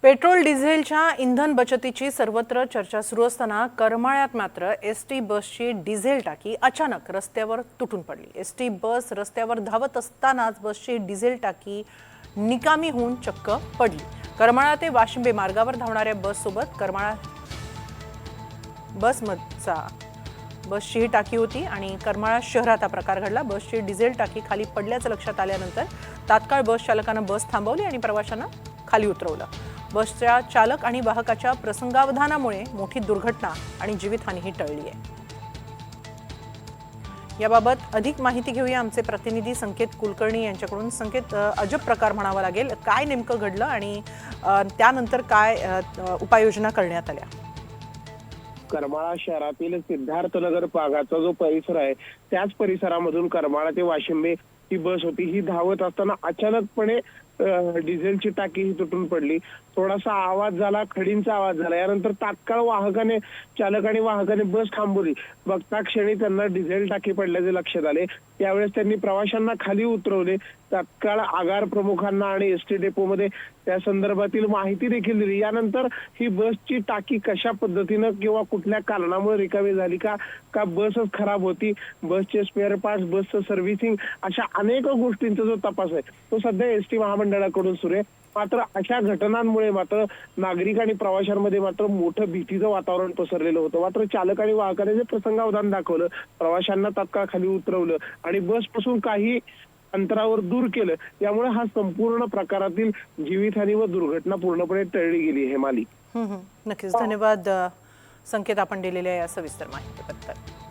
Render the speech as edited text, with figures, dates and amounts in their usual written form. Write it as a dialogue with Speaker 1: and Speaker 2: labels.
Speaker 1: Petrol डिझेलच्या इंधन बचतीची सर्वत्र चर्चा सुरू असताना करमाळ्यात मात्र एसटी बसची डिझेल टाकी अचानक रस्त्यावर तुटून पडली। एसटी बस रस्त्यावर धावत असतानाच बसची डिझेल टाकी निकामी होऊन चक्क पडली। करमाळा ते वाशिंबे मार्गावर धावणाऱ्या बससोबत करमाळा बसची टाकी होती आणि करमाळा शहरात हा प्रकार घडला। बसची डिझेल टाकी खाली पडल्याचं लक्षात आल्यानंतर तात्काळ बस चालकानं बस थांबवली आणि प्रवाशांना खाली उतरवलं। बसच्या चालक आणि वाहकाच्या प्रसंगावधानामुळे मोठी दुर्घटना आणि जीवितहानीही टळली आहे। याबाबत अधिक माहिती घेऊया आमचे प्रतिनिधी संकेत कुलकर्णी यांच्याकडून। संकेत, अजब प्रकार म्हणावा लागेल, काय नेमकं घडलं आणि त्यानंतर काय उपाययोजना करण्यात आल्या?
Speaker 2: करमाळा शहरातील सिद्धार्थनगर भागाचा जो परिसर आहे त्याच परिसरामधून करमाळा ते वाशिंबे ही बस होती। ही धावत असताना अचानकपणे डिझेलची टाकी ही तुटून पडली। थोडासा आवाज झाला, खडींचा आवाज झाला। यानंतर तात्काळ चालक आणि वाहकाने बस थांबवली। बघता क्षणी त्यांना डिझेल टाकी पडल्याचे लक्षात आले। त्यावेळेस त्यांनी प्रवाशांना खाली उतरवले। तात्काळ आगार प्रमुखांना आणि एसटी डेपोमध्ये त्या संदर्भातील माहिती देखील दिली। यानंतर ही बसची टाकी कशा पद्धतीनं किंवा कुठल्या कारणामुळे रिकामी झाली का बसच खराब होती, बसचे स्पेअर पार्ट्स, बसचं सर्व्हिसिंग, अशा अनेक गोष्टींचा जो तपास आहे तो सध्या एसटी महामंडळाकडून सुरू आहे। मात्र अशा घटनांमुळे मात्र नागरिक आणि प्रवाशांमध्ये मात्र मोठं भीतीचं वातावरण पसरलेलं होतं। मात्र चालक आणि वाहकाने जे प्रसंगावधान दाखवलं, प्रवाशांना तात्काळ खाली उतरवलं आणि बसपासून काही अंतरावर दूर केलं, यामुळे हा संपूर्ण प्रकारातील जीवितहानी व दुर्घटना पूर्णपणे टळली गेली आहे। माली
Speaker 1: नक्कीच धन्यवाद संकेत, आपण दिलेल्या या सविस्तर माहितीबद्दल।